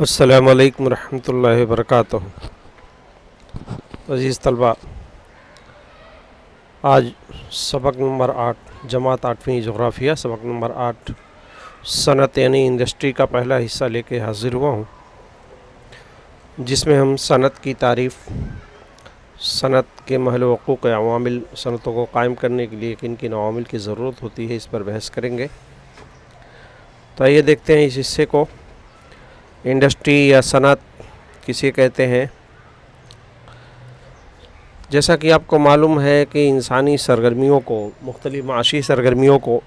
السلام علیکم ورحمۃ اللہ وبرکاتہ۔ عزیز طلباء، آج سبق نمبر 8 جماعت 8ویں جغرافیہ سبق نمبر 8 صنعت یعنی انڈسٹری کا پہلا حصہ لے کے حاضر ہوا ہوں، جس میں ہم صنعت کی تعریف، صنعت کے محل وقوع کے عوامل، صنعتوں کو قائم کرنے کے لیے کن کن عوامل کی ضرورت ہوتی ہے، اس پر بحث کریں گے۔ تو آئیے دیکھتے ہیں اس حصے کو۔ انڈسٹری یا صنعت کسے کہتے ہیں؟ جیسا کہ آپ کو معلوم ہے کہ انسانی سرگرمیوں کو، مختلف معاشی سرگرمیوں کو،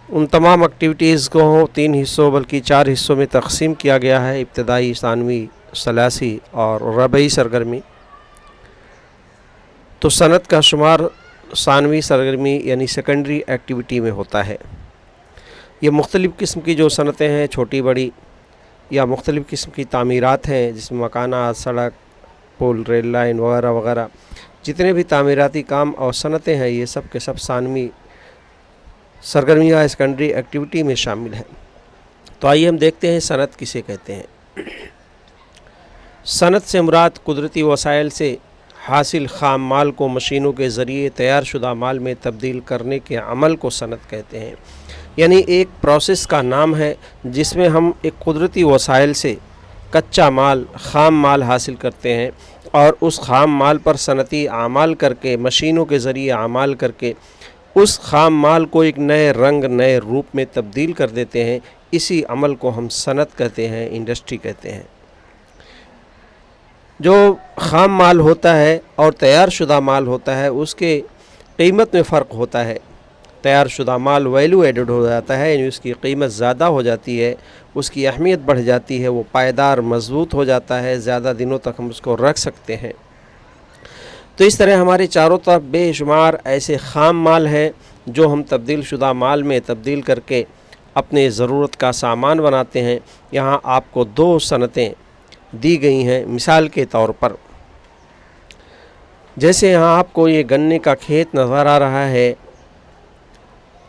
ان تمام ایکٹیویٹیز کو 3 حصوں بلکہ 4 حصوں میں تقسیم کیا گیا ہے: ابتدائی، ثانوی، ثلاثی اور ربعی سرگرمی۔ تو صنعت کا شمار ثانوی سرگرمی یعنی سیکنڈری ایکٹیویٹی میں ہوتا ہے۔ یہ مختلف قسم کی جو صنعتیں ہیں، چھوٹی بڑی یا مختلف قسم کی تعمیرات ہیں، جس میں مکانات، سڑک، پل، ریل لائن وغیرہ وغیرہ، جتنے بھی تعمیراتی کام اور صنعتیں ہیں، یہ سب کے سب ثانوی سرگرمی یا سیکنڈری ایکٹیویٹی میں شامل ہیں۔ تو آئیے ہم دیکھتے ہیں صنعت کسے کہتے ہیں۔ صنعت سے مراد قدرتی وسائل سے حاصل خام مال کو مشینوں کے ذریعے تیار شدہ مال میں تبدیل کرنے کے عمل کو صنعت کہتے ہیں۔ یعنی ایک پروسیس کا نام ہے جس میں ہم ایک قدرتی وسائل سے کچا مال، خام مال حاصل کرتے ہیں اور اس خام مال پر صنعتی اعمال کر کے، مشینوں کے ذریعے اعمال کر کے اس خام مال کو ایک نئے رنگ، نئے روپ میں تبدیل کر دیتے ہیں۔ اسی عمل کو ہم صنعت کہتے ہیں، انڈسٹری کہتے ہیں۔ جو خام مال ہوتا ہے اور تیار شدہ مال ہوتا ہے، اس کے قیمت میں فرق ہوتا ہے۔ تیار شدہ مال ویلیو ایڈڈ ہو جاتا ہے، یعنی اس کی قیمت زیادہ ہو جاتی ہے، اس کی اہمیت بڑھ جاتی ہے، وہ پائیدار، مضبوط ہو جاتا ہے، زیادہ دنوں تک ہم اس کو رکھ سکتے ہیں۔ تو اس طرح ہمارے چاروں طرف بے شمار ایسے خام مال ہیں جو ہم تبدیل شدہ مال میں تبدیل کر کے اپنے ضرورت کا سامان بناتے ہیں۔ یہاں آپ کو 2 صنعتیں دی گئی ہیں مثال کے طور پر۔ جیسے یہاں آپ کو یہ گنے کا کھیت نظر آ رہا ہے،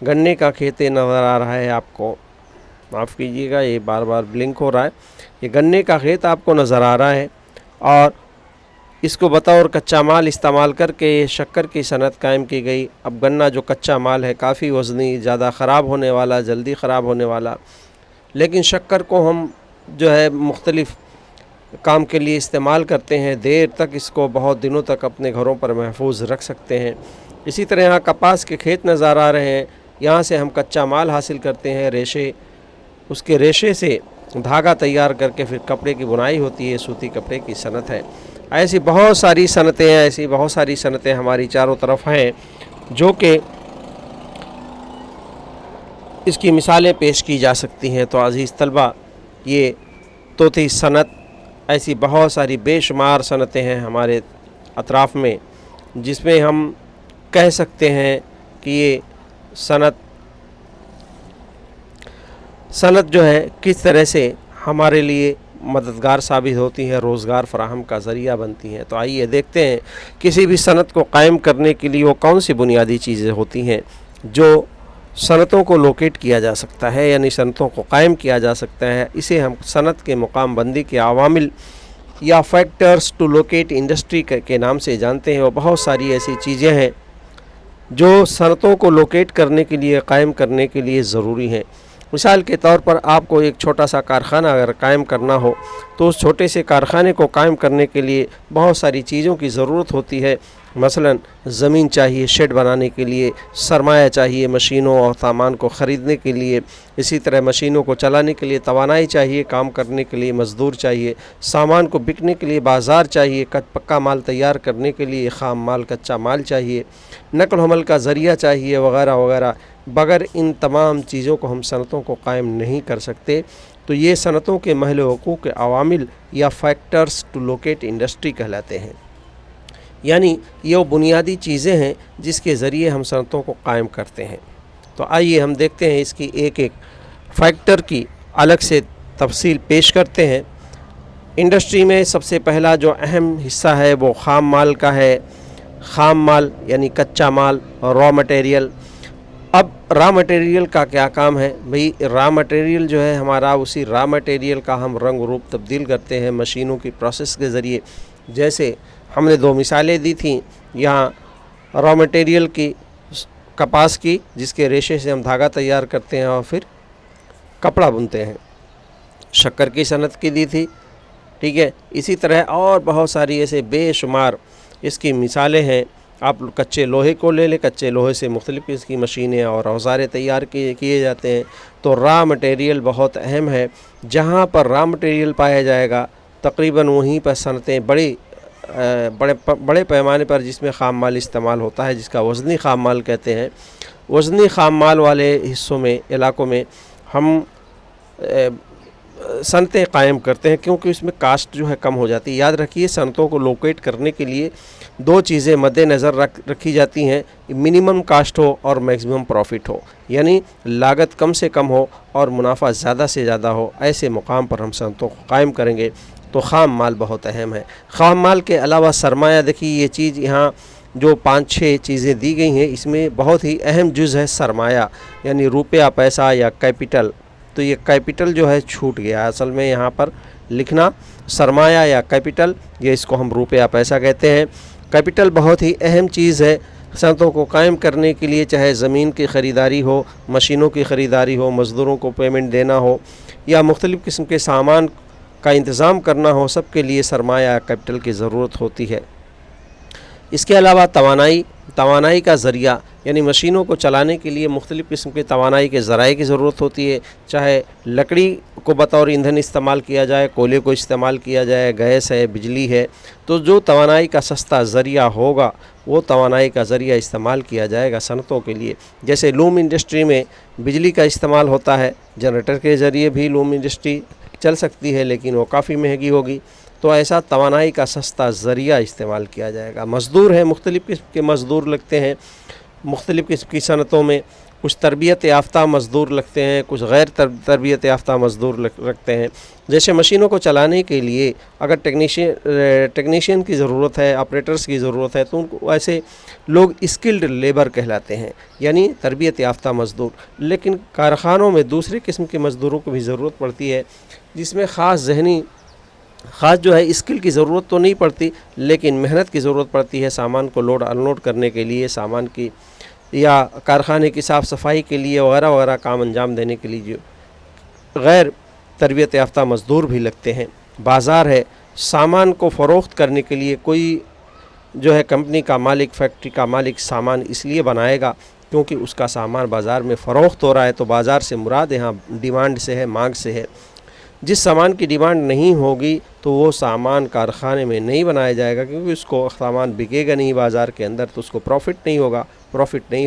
گنے کا کھیت نظر آ رہا ہے آپ کو، معاف کیجیے گا یہ بار بار بلنک ہو رہا ہے۔ یہ گنے کا کھیت آپ کو نظر آ رہا ہے اور اس کو بطور کچا مال استعمال کر کے یہ شکر کی صنعت قائم کی گئی۔ اب گنا جو کچا مال ہے، کافی وزنی، زیادہ خراب ہونے والا، جلدی خراب ہونے والا، لیکن شکر کو ہم جو ہے مختلف کام کے لیے استعمال کرتے ہیں، دیر تک اس کو، بہت دنوں تک اپنے گھروں پر محفوظ رکھ سکتے ہیں۔ اسی طرح یہاں کپاس کے کھیت نظر آ رہے ہیں، یہاں سے ہم کچا مال حاصل کرتے ہیں، ریشے، اس کے ریشے سے دھاگا تیار کر کے پھر کپڑے کی بنائی ہوتی ہے، سوتی کپڑے کی صنعت ہے۔ ایسی بہت ساری صنعتیں ہیں، ایسی بہت ساری صنعتیں ہماری چاروں طرف ہیں جو کہ اس کی مثالیں پیش کی جا سکتی ہیں۔ تو عزیز طلبہ، یہ تو تھی صنعت۔ ایسی بہت ساری بے شمار صنعتیں ہیں ہمارے اطراف میں، جس میں ہم کہہ سکتے ہیں کہ یہ صنعت جو ہے کس طرح سے ہمارے لیے مددگار ثابت ہوتی ہے، روزگار فراہم کا ذریعہ بنتی ہیں۔ تو آئیے دیکھتے ہیں کسی بھی صنعت کو قائم کرنے کے لیے وہ کون سی بنیادی چیزیں ہوتی ہیں جو صنعتوں کو لوکیٹ کیا جا سکتا ہے، یعنی صنعتوں کو قائم کیا جا سکتا ہے۔ اسے ہم صنعت کے مقام بندی کے عوامل یا فیکٹرز ٹو لوکیٹ انڈسٹری کے نام سے جانتے ہیں۔ اور بہت ساری ایسی چیزیں ہیں جو صنعتوں کو لوکیٹ کرنے کے لیے، قائم کرنے کے لیے ضروری ہیں۔ مثال کے طور پر آپ کو ایک چھوٹا سا کارخانہ اگر قائم کرنا ہو تو اس چھوٹے سے کارخانے کو قائم کرنے کے لیے بہت ساری چیزوں کی ضرورت ہوتی ہے۔ مثلا زمین چاہیے شیڈ بنانے کے لیے، سرمایہ چاہیے مشینوں اور سامان کو خریدنے کے لیے، اسی طرح مشینوں کو چلانے کے لیے توانائی چاہیے، کام کرنے کے لیے مزدور چاہیے، سامان کو بکنے کے لیے بازار چاہیے، پکا مال تیار کرنے کے لیے خام مال، کچا مال چاہیے، نقل و حمل کا ذریعہ چاہیے، وغیرہ وغیرہ۔ بغیر ان تمام چیزوں کو ہم صنعتوں کو قائم نہیں کر سکتے۔ تو یہ صنعتوں کے محل وقوع کے عوامل یا فیکٹرز ٹو لوکیٹ انڈسٹری کہلاتے ہیں۔ یعنی یہ وہ بنیادی چیزیں ہیں جس کے ذریعے ہم صنعتوں کو قائم کرتے ہیں۔ تو آئیے ہم دیکھتے ہیں اس کی ایک ایک فیکٹر کی الگ سے تفصیل پیش کرتے ہیں۔ انڈسٹری میں سب سے پہلا جو اہم حصہ ہے وہ خام مال کا ہے۔ خام مال یعنی کچا مال، را مٹیریل۔ اب را مٹیریل کا کیا کام ہے بھئی؟ را مٹیریل جو ہے ہمارا، اسی را مٹیریل کا ہم رنگ روپ تبدیل کرتے ہیں مشینوں کی پروسیس کے ذریعے. جیسے ہم نے 2 مثالیں دی تھیں یہاں را مٹیریل کی، کپاس کی، جس کے ریشے سے ہم دھاگا تیار کرتے ہیں اور پھر کپڑا بنتے ہیں. شکر کی صنعت کی دی تھی. ٹھیک ہے، اسی طرح اور بہت ساری ایسے بے شمار اس کی مثالیں ہیں. آپ کچے لوہے کو لے لیں، کچے لوہے سے مختلف قسم کی مشینیں اور اوزاریں تیار کیے جاتے ہیں. تو را مٹیریل بہت اہم ہے. جہاں پر را مٹیریل پایا جائے گا تقریباً وہیں پر صنعتیں بڑے پیمانے پر، جس میں خام مال استعمال ہوتا ہے، جس کا وزنی خام مال کہتے ہیں. وزنی خام مال والے حصوں میں، علاقوں میں ہم صنعتیں قائم کرتے ہیں، کیونکہ اس میں کاسٹ جو ہے کم ہو جاتی ہے. یاد رکھیے، صنعتوں کو لوکیٹ کرنے کے لیے 2 چیزیں مد نظر رکھی جاتی ہیں: منیمم کاسٹ ہو اور میکسیمم پروفٹ ہو. یعنی لاگت کم سے کم ہو اور منافع زیادہ سے زیادہ ہو. ایسے مقام پر ہم صنعتوں کو قائم کریں گے. تو خام مال بہت اہم ہے. خام مال کے علاوہ سرمایہ، دیکھیے یہ چیز یہاں جو 5-6 چیزیں دی گئی ہیں، اس میں بہت ہی اہم جز ہے سرمایہ، یعنی روپیہ، پیسہ یا کیپٹل. تو یہ کیپٹل جو ہے چھوٹ گیا. اصل میں یہاں پر لکھنا سرمایہ یا کیپٹل، یہ اس کو ہم روپیہ پیسہ کہتے ہیں. کیپٹل بہت ہی اہم چیز ہے صنعتوں کو قائم کرنے کے لیے، چاہے زمین کی خریداری ہو، مشینوں کی خریداری ہو، مزدوروں کو پیمنٹ دینا ہو، یا مختلف قسم کے سامان کا انتظام کرنا ہو، سب کے لیے سرمایہ یا کیپٹل کی ضرورت ہوتی ہے. اس کے علاوہ توانائی کا ذریعہ، یعنی مشینوں کو چلانے کے لیے مختلف قسم کے توانائی کے ذرائع کی ضرورت ہوتی ہے. چاہے لکڑی کو بطور ایندھن استعمال کیا جائے، کوئلے کو استعمال کیا جائے، گیس ہے، بجلی ہے. تو جو توانائی کا سستا ذریعہ ہوگا وہ توانائی کا ذریعہ استعمال کیا جائے گا صنعتوں کے لیے. جیسے لوم انڈسٹری میں بجلی کا استعمال ہوتا ہے، جنریٹر کے ذریعے بھی لوم انڈسٹری چل سکتی ہے، لیکن وہ کافی مہنگی ہوگی. تو ایسا توانائی کا سستا ذریعہ استعمال کیا جائے گا. مزدور ہیں، مختلف قسم کے مزدور لگتے ہیں مختلف قسم کی صنعتوں میں. کچھ تربیت یافتہ مزدور لگتے ہیں، کچھ غیر تربیت یافتہ مزدور رکھتے ہیں. جیسے مشینوں کو چلانے کے لیے اگر ٹیکنیشین کی ضرورت ہے، آپریٹرز کی ضرورت ہے، تو ان کو ایسے لوگ اسکلڈ لیبر کہلاتے ہیں، یعنی تربیت یافتہ مزدور. لیکن کارخانوں میں دوسرے قسم کے مزدوروں کو بھی ضرورت پڑتی ہے، جس میں خاص جو ہے اسکل کی ضرورت تو نہیں پڑتی، لیکن محنت کی ضرورت پڑتی ہے سامان کو لوڈ انلوڈ کرنے کے لیے، سامان کی یا کارخانے کی صاف صفائی کے لیے وغیرہ وغیرہ کام انجام دینے کے لیے جو غیر تربیت یافتہ مزدور بھی لگتے ہیں. بازار ہے، سامان کو فروخت کرنے کے لیے کوئی جو ہے کمپنی کا مالک، فیکٹری کا مالک سامان اس لیے بنائے گا کیونکہ اس کا سامان بازار میں فروخت ہو رہا ہے. تو بازار سے مراد یہاں ڈیمانڈ سے ہے، مانگ سے ہے. جس سامان کی ڈیمانڈ نہیں ہوگی تو وہ سامان کارخانے میں نہیں بنایا جائے گا، کیونکہ اس کو سامان بکے گا نہیں بازار کے اندر، تو اس کو پروفٹ نہیں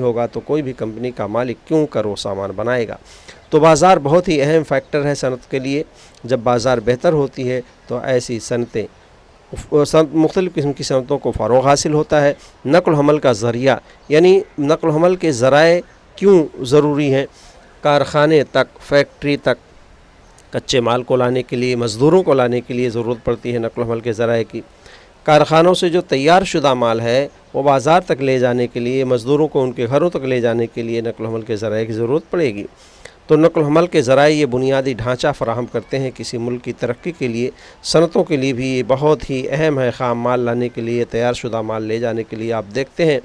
ہوگا تو کوئی بھی کمپنی کا مالک کیوں کر وہ سامان بنائے گا. تو بازار بہت ہی اہم فیکٹر ہے صنعت کے لیے. جب بازار بہتر ہوتی ہے تو ایسی صنعتیں، مختلف قسم کی صنعتوں کو فروغ حاصل ہوتا ہے. نقل و حمل کا ذریعہ، یعنی نقل و حمل کے ذرائع کیوں ضروری ہیں؟ کارخانے تک، فیکٹری تک کچے مال کو لانے کے لیے، مزدوروں کو لانے کے لیے ضرورت پڑتی ہے نقل و حمل کے ذرائع کی. کارخانوں سے جو تیار شدہ مال ہے وہ بازار تک لے جانے کے لیے، مزدوروں کو ان کے گھروں تک لے جانے کے لیے نقل و حمل کے ذرائع کی ضرورت پڑے گی. تو نقل و حمل کے ذرائع یہ بنیادی ڈھانچہ فراہم کرتے ہیں کسی ملک کی ترقی کے لیے. صنعتوں کے لیے بھی یہ بہت ہی اہم ہے، خام مال لانے کے لیے، تیار شدہ مال لے جانے کے لیے. آپ دیکھتے ہیں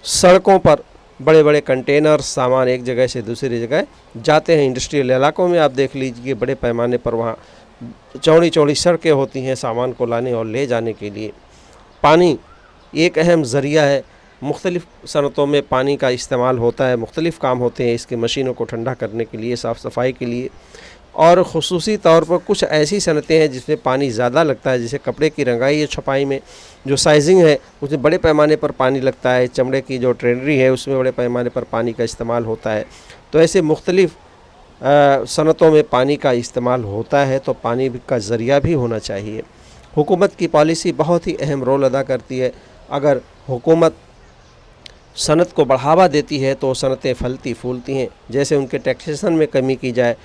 سڑکوں پر بڑے بڑے کنٹینر سامان ایک جگہ سے دوسری جگہ جاتے ہیں. انڈسٹریل علاقوں میں آپ دیکھ لیجئے بڑے پیمانے پر وہاں چوڑی چوڑی سڑکیں ہوتی ہیں سامان کو لانے اور لے جانے کے لیے. پانی ایک اہم ذریعہ ہے. مختلف صنعتوں میں پانی کا استعمال ہوتا ہے، مختلف کام ہوتے ہیں اس کے، مشینوں کو ٹھنڈا کرنے کے لیے، صاف صفائی کے لیے. اور خصوصی طور پر کچھ ایسی صنعتیں ہیں جس میں پانی زیادہ لگتا ہے، جیسے کپڑے کی رنگائی یا چھپائی میں جو سائزنگ ہے اس میں بڑے پیمانے پر پانی لگتا ہے. چمڑے کی جو ٹرینری ہے اس میں بڑے پیمانے پر پانی کا استعمال ہوتا ہے. تو ایسے مختلف صنعتوں میں پانی کا استعمال ہوتا ہے، تو پانی کا ذریعہ بھی ہونا چاہیے. حکومت کی پالیسی بہت ہی اہم رول ادا کرتی ہے. اگر حکومت صنعت کو بڑھاوا دیتی ہے تو صنعتیں پھلتی پھولتی ہیں. جیسے ان کے ٹیکسیشن میں کمی کی جائے،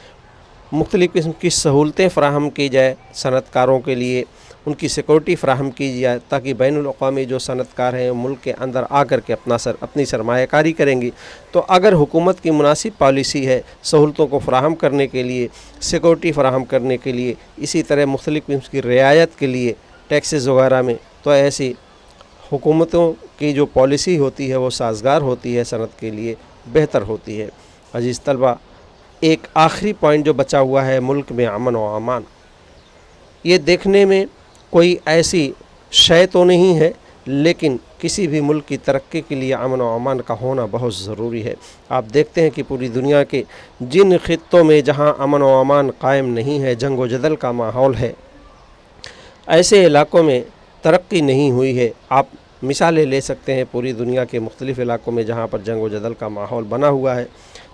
مختلف قسم کی سہولتیں فراہم کی جائے صنعت کاروں کے لیے، ان کی سیکورٹی فراہم کی جائے تاکہ بین الاقوامی جو صنعت کار ہیں ملک کے اندر آ کر کے اپنی سرمایہ کاری کریں گی۔ تو اگر حکومت کی مناسب پالیسی ہے سہولتوں کو فراہم کرنے کے لیے، سیکورٹی فراہم کرنے کے لیے، اسی طرح مختلف قسم کی رعایت کے لیے ٹیکسز وغیرہ میں، تو ایسی حکومتوں کی جو پالیسی ہوتی ہے وہ سازگار ہوتی ہے، صنعت کے لیے بہتر ہوتی ہے۔ عزیز طلبہ، ایک آخری پوائنٹ جو بچا ہوا ہے ملک میں امن و امان، یہ دیکھنے میں کوئی ایسی شے تو نہیں ہے، لیکن کسی بھی ملک کی ترقی کے لیے امن و امان کا ہونا بہت ضروری ہے۔ آپ دیکھتے ہیں کہ پوری دنیا کے جن خطوں میں جہاں امن و امان قائم نہیں ہے، جنگ و جدل کا ماحول ہے، ایسے علاقوں میں ترقی نہیں ہوئی ہے۔ آپ مثالیں لے سکتے ہیں پوری دنیا کے مختلف علاقوں میں جہاں پر جنگ و جدل کا ماحول بنا ہوا ہے۔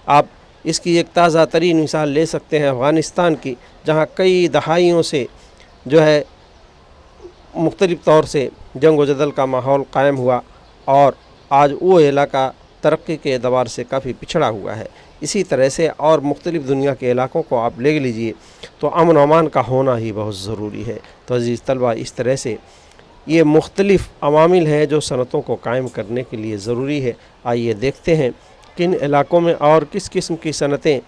آپ اس کی ایک تازہ ترین مثال لے سکتے ہیں افغانستان کی، جہاں کئی دہائیوں سے جو ہے مختلف طور سے جنگ و جدل کا ماحول قائم ہوا، اور آج وہ علاقہ ترقی کے اعتبار سے کافی پچھڑا ہوا ہے۔ اسی طرح سے اور مختلف دنیا کے علاقوں کو آپ لے لیجئے تو امن و امان کا ہونا ہی بہت ضروری ہے۔ تو عزیز طلبہ، اس طرح سے یہ مختلف عوامل ہیں جو صنعتوں کو قائم کرنے کے لیے ضروری ہے۔ آئیے دیکھتے ہیں کن علاقوں میں اور کس قسم کی صنعتیں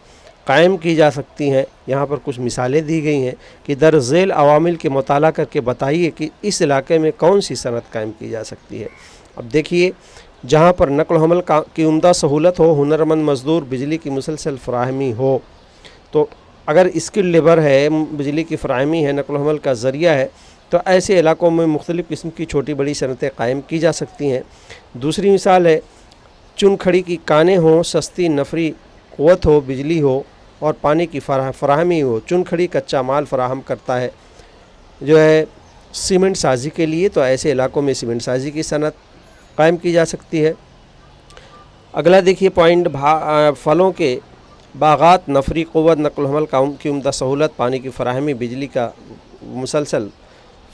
قائم کی جا سکتی ہیں۔ یہاں پر کچھ مثالیں دی گئی ہیں کہ در ذیل عوامل کے مطالعہ کر کے بتائیے کہ اس علاقے میں کون سی صنعت قائم کی جا سکتی ہے۔ اب دیکھیے، جہاں پر نقل و حمل کی عمدہ سہولت ہو، ہنرمند مزدور، بجلی کی مسلسل فراہمی ہو، تو اگر اسکل لیبر ہے، بجلی کی فراہمی ہے، نقل و حمل کا ذریعہ ہے، تو ایسے علاقوں میں مختلف قسم کی چھوٹی بڑی صنعتیں قائم کی جا سکتی ہیں۔ دوسری مثال ہے چن کھڑی کی کانیں ہوں، سستی نفری قوت ہو، بجلی ہو اور پانی کی فراہمی ہو۔ چن کھڑی کچا مال فراہم کرتا ہے جو ہے سیمنٹ سازی کے لیے، تو ایسے علاقوں میں سیمنٹ سازی کی صنعت قائم کی جا سکتی ہے۔ اگلا دیکھیے پوائنٹ، پھلوں کے باغات، نفری قوت، نقل و حمل کی عمدہ سہولت، پانی کی فراہمی، بجلی کا مسلسل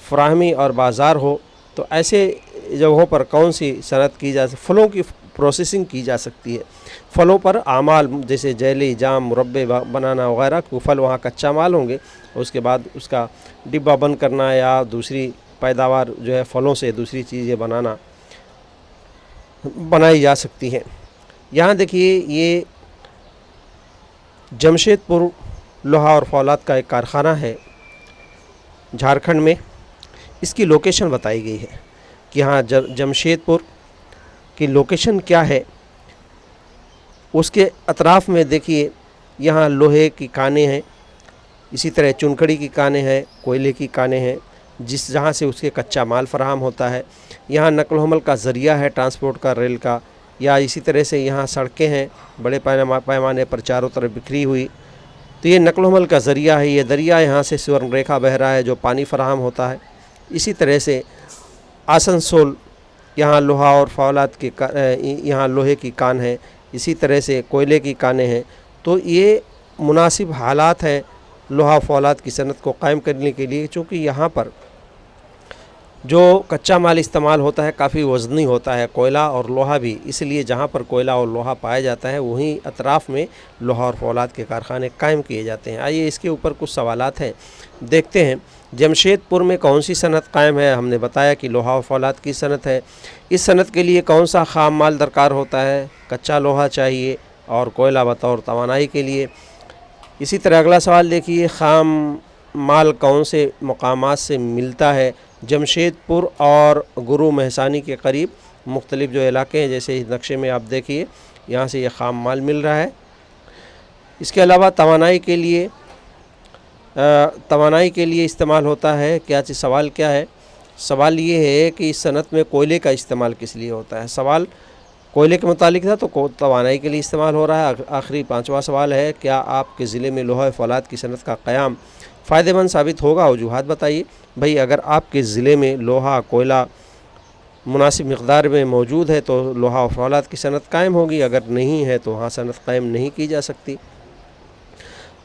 فراہمی اور بازار ہو، تو ایسے جگہوں پر کون سی صنعت کی جا سکتی؟ پھلوں کی پروسیسنگ کی جا سکتی ہے۔ پھلوں پر اعمال جیسے جیلی، جام، مربے بنانا وغیرہ، پھل وہاں کچا مال ہوں گے، اس کے بعد اس کا ڈبہ بند کرنا یا دوسری پیداوار جو ہے پھلوں سے دوسری چیزیں بنائی جا سکتی ہیں۔ یہاں دیکھیے، یہ جمشید پور لوہا اور فولاد کا ایک کارخانہ ہے جھارکھنڈ میں۔ اس کی لوکیشن بتائی گئی ہے کہ ہاں جمشید پور کی لوکیشن کیا ہے۔ اس کے اطراف میں دیکھیے، یہاں لوہے کی کانیں ہیں، اسی طرح چنکڑی کی کانیں ہیں، کوئلے کی کانیں ہیں، جہاں سے اس کے کچا مال فراہم ہوتا ہے۔ یہاں نقل و حمل کا ذریعہ ہے ٹرانسپورٹ کا، ریل کا، یا اسی طرح سے یہاں سڑکیں ہیں بڑے پیمانے پر چاروں طرف بکھری ہوئی، تو یہ نقل و حمل کا ذریعہ ہے۔ یہ دریا یہاں سے سورن ریکھا بہہ رہا ہے جو پانی فراہم ہوتا ہے۔ اسی طرح سے آسنسول، یہاں لوہا اور فولاد یہاں لوہے کی کان ہے، اسی طرح سے کوئلے کی کانیں ہیں۔ تو یہ مناسب حالات ہیں لوہا فولاد کی صنعت کو قائم کرنے کے لیے، چونکہ یہاں پر جو کچا مال استعمال ہوتا ہے کافی وزنی ہوتا ہے، کوئلہ اور لوہا بھی، اس لیے جہاں پر کوئلہ اور لوہا پایا جاتا ہے وہیں اطراف میں لوہا اور فولاد کے کارخانے قائم کیے جاتے ہیں۔ آئیے اس کے اوپر کچھ سوالات ہیں، دیکھتے ہیں۔ جمشید پور میں کون سی صنعت قائم ہے؟ ہم نے بتایا کہ لوہا و فولاد کی صنعت ہے۔ اس صنعت کے لیے کون سا خام مال درکار ہوتا ہے؟ کچا لوہا چاہیے اور کوئلہ بطور توانائی کے لیے۔ اسی طرح اگلا سوال دیکھیے، خام مال کون سے مقامات سے ملتا ہے؟ جمشید پور اور گرو مہسانی کے قریب مختلف جو علاقے ہیں، جیسے اس نقشے میں آپ دیکھیے، یہاں سے یہ خام مال مل رہا ہے۔ اس کے علاوہ توانائی کے لیے استعمال ہوتا ہے کیا چیز؟ سوال کیا ہے؟ سوال یہ ہے کہ اس صنعت میں کوئلے کا استعمال کس لیے ہوتا ہے؟ سوال کوئلے کے متعلق تھا، تو توانائی کے لیے استعمال ہو رہا ہے۔ آخری پانچواں سوال ہے، کیا آپ کے ضلع میں لوہا فولاد کی صنعت کا قیام فائدہ مند ثابت ہوگا؟ وجوہات بتائیے۔ بھئی، اگر آپ کے ضلع میں لوہا کوئلہ مناسب مقدار میں موجود ہے تو لوہا و فولاد کی صنعت قائم ہوگی، اگر نہیں ہے تو وہاں صنعت قائم نہیں کی جا سکتی۔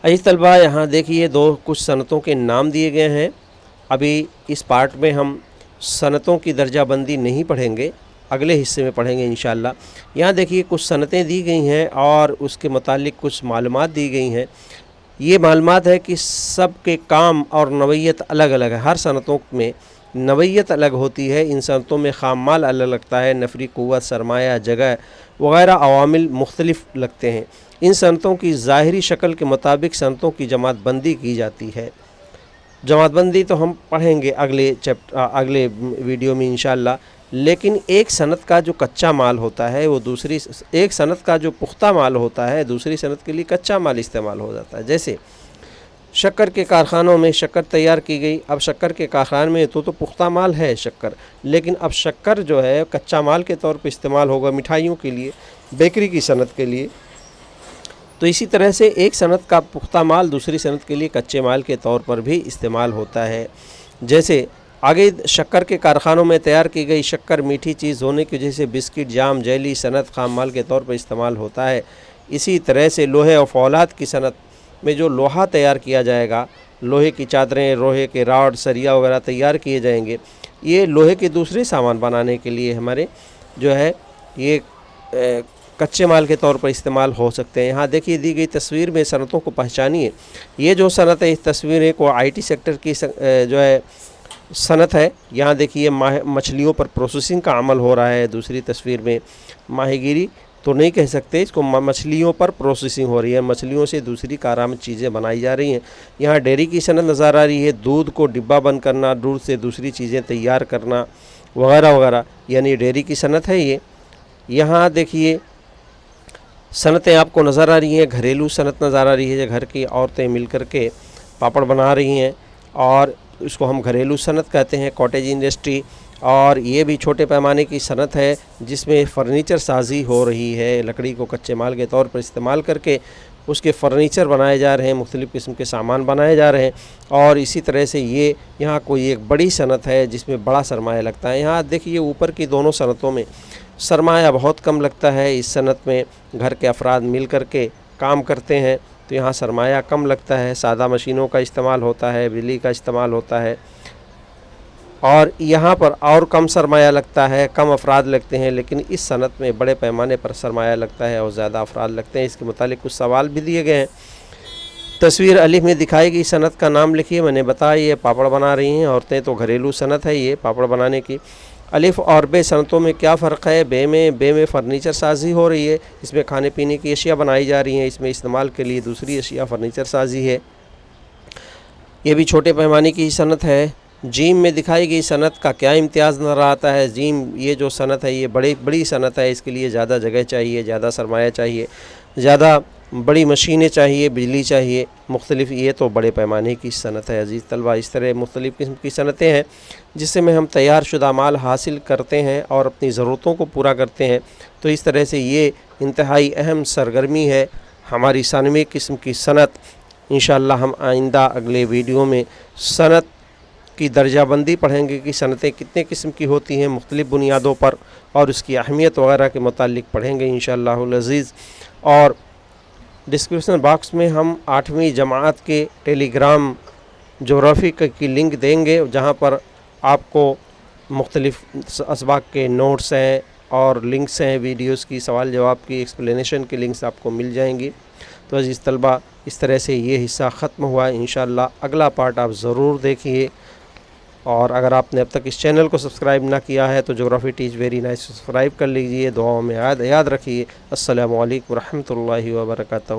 عزیز طلبہ، یہاں دیکھیے کچھ صنعتوں کے نام دیے گئے ہیں۔ ابھی اس پارٹ میں ہم صنعتوں کی درجہ بندی نہیں پڑھیں گے، اگلے حصے میں پڑھیں گے انشاءاللہ۔ یہاں دیکھیے کچھ صنعتیں دی گئی ہیں اور اس کے متعلق کچھ معلومات دی گئی ہیں۔ یہ معلومات ہے کہ سب کے کام اور نوعیت الگ الگ ہے، ہر صنعتوں میں نوعیت الگ ہوتی ہے، ان صنعتوں میں خام مال الگ لگتا ہے، نفری قوت، سرمایہ، جگہ وغیرہ عوامل مختلف لگتے ہیں۔ ان صنعتوں کی ظاہری شکل کے مطابق صنعتوں کی جماعت بندی کی جاتی ہے۔ جماعت بندی تو ہم پڑھیں گے اگلے ویڈیو میں انشاءاللہ، لیکن ایک صنعت کا جو کچا مال ہوتا ہے وہ ایک صنعت کا جو پختہ مال ہوتا ہے دوسری صنعت کے لیے کچا مال استعمال ہو جاتا ہے۔ جیسے شکر کے کارخانوں میں شکر تیار کی گئی، اب شکر کے کارخانے میں تو پختہ مال ہے شکر، لیکن اب شکر جو ہے کچا مال کے طور پہ استعمال ہوگا مٹھائیوں کے لیے، بیکری کی صنعت کے لیے۔ تو اسی طرح سے ایک صنعت کا پختہ مال دوسری صنعت کے لیے کچے مال کے طور پر بھی استعمال ہوتا ہے۔ جیسے آگے شکر کے کارخانوں میں تیار کی گئی شکر میٹھی چیز ہونے کی وجہ سے بسکٹ، جام، جیلی صنعت خام مال کے طور پر استعمال ہوتا ہے۔ اسی طرح سے لوہے اور فولاد کی صنعت میں جو لوہا تیار کیا جائے گا، لوہے کی چادریں، لوہے کے راڈ، سریا وغیرہ تیار کیے جائیں گے، یہ لوہے کے دوسرے سامان بنانے کے لیے ہمارے جو ہے یہ کچے مال کے طور پر استعمال ہو سکتے ہیں۔ یہاں دیکھیے دی گئی تصویر میں صنعتوں کو پہچانیے۔ یہ جو صنعت ہے اس تصویر ہے کو آئی ٹی سیکٹر کی جو ہے صنعت ہے۔ یہاں دیکھیے مچھلیوں پر پروسیسنگ کا عمل ہو رہا ہے، دوسری تصویر میں ماہی گیری تو نہیں کہہ سکتے اس کو، مچھلیوں پر پروسیسنگ ہو رہی ہے، مچھلیوں سے دوسری کارآمد چیزیں بنائی جا رہی ہیں۔ یہاں ڈیری کی صنعت نظر آ رہی ہے، دودھ کو ڈبہ بند کرنا، دودھ سے دوسری چیزیں تیار کرنا وغیرہ وغیرہ، یعنی ڈیری کی صنعت ہے یہ۔ یہاں دیکھیے صنعتیں آپ کو نظر آ رہی ہیں، گھریلو صنعت نظر آ رہی ہے، گھر کی عورتیں مل کر کے پاپڑ بنا رہی ہیں اور اس کو ہم گھریلو صنعت کہتے ہیں، کاٹیج انڈسٹری۔ اور یہ بھی چھوٹے پیمانے کی صنعت ہے جس میں فرنیچر سازی ہو رہی ہے، لکڑی کو کچے مال کے طور پر استعمال کر کے اس کے فرنیچر بنائے جا رہے ہیں، مختلف قسم کے سامان بنائے جا رہے ہیں۔ اور اسی طرح سے یہ یہاں کوئی ایک بڑی صنعت ہے جس میں بڑا سرمایہ لگتا ہے۔ یہاں دیکھیے اوپر کی دونوں صنعتوں میں سرمایہ بہت کم لگتا ہے، اس صنعت میں گھر کے افراد مل کر کے کام کرتے ہیں تو یہاں سرمایہ کم لگتا ہے، سادہ مشینوں کا استعمال ہوتا ہے، بجلی کا استعمال ہوتا ہے، اور یہاں پر اور کم سرمایہ لگتا ہے، کم افراد لگتے ہیں، لیکن اس صنعت میں بڑے پیمانے پر سرمایہ لگتا ہے اور زیادہ افراد لگتے ہیں۔ اس کے متعلق کچھ سوال بھی دیے گئے ہیں۔ تصویر الف میں دکھائی گئی صنعت کا نام لکھیے۔ میں نے بتایا یہ پاپڑ بنا رہی ہیں عورتیں، تو گھریلو صنعت ہے یہ پاپڑ بنانے کی۔ الف اور بے صنعتوں میں کیا فرق ہے؟ بے میں فرنیچر سازی ہو رہی ہے، اس میں کھانے پینے کی اشیاء بنائی جا رہی ہیں، اس میں استعمال کے لیے دوسری اشیاء فرنیچر سازی ہے، یہ بھی چھوٹے پیمانے کی صنعت ہے۔ جیم میں دکھائی گئی صنعت کا کیا امتیاز نظر آتا ہے؟ جیم یہ جو صنعت ہے یہ بڑی صنعت ہے، اس کے لیے زیادہ جگہ چاہیے، زیادہ سرمایہ چاہیے، زیادہ بڑی مشینیں چاہیے، بجلی چاہیے، مختلف، یہ تو بڑے پیمانے کی صنعت ہے۔ عزیز طلبہ، اس طرح مختلف قسم کی صنعتیں ہیں جس سے ہم تیار شدہ مال حاصل کرتے ہیں اور اپنی ضرورتوں کو پورا کرتے ہیں۔ تو اس طرح سے یہ انتہائی اہم سرگرمی ہے ہماری ثانوی قسم کی صنعت۔ انشاءاللہ ہم آئندہ اگلے ویڈیو میں صنعت کی درجہ بندی پڑھیں گے کہ صنعتیں کتنے قسم کی ہوتی ہیں مختلف بنیادوں پر، اور اس کی اہمیت وغیرہ کے متعلق پڑھیں گے انشاءاللہ العزیز۔ اور ڈسکرپشن باکس میں ہم 8ویں جماعت کے ٹیلی گرام جغرافی کی لنک دیں گے، جہاں پر آپ کو مختلف اسباق کے نوٹس ہیں اور لنکس ہیں، ویڈیوز کی، سوال جواب کی ایکسپلینیشن کی لنکس آپ کو مل جائیں گی۔ تو عزیز طلبہ، اس طرح سے یہ حصہ ختم ہوا ہے۔ انشاءاللہ اگلا پارٹ آپ ضرور دیکھیے، اور اگر آپ نے اب تک اس چینل کو سبسکرائب نہ کیا ہے تو جغرافی ٹیچ ویری نائس سبسکرائب کر لیجئے، دعاؤں میں یاد رکھیے۔ السلام علیکم ورحمۃ اللہ وبرکاتہ۔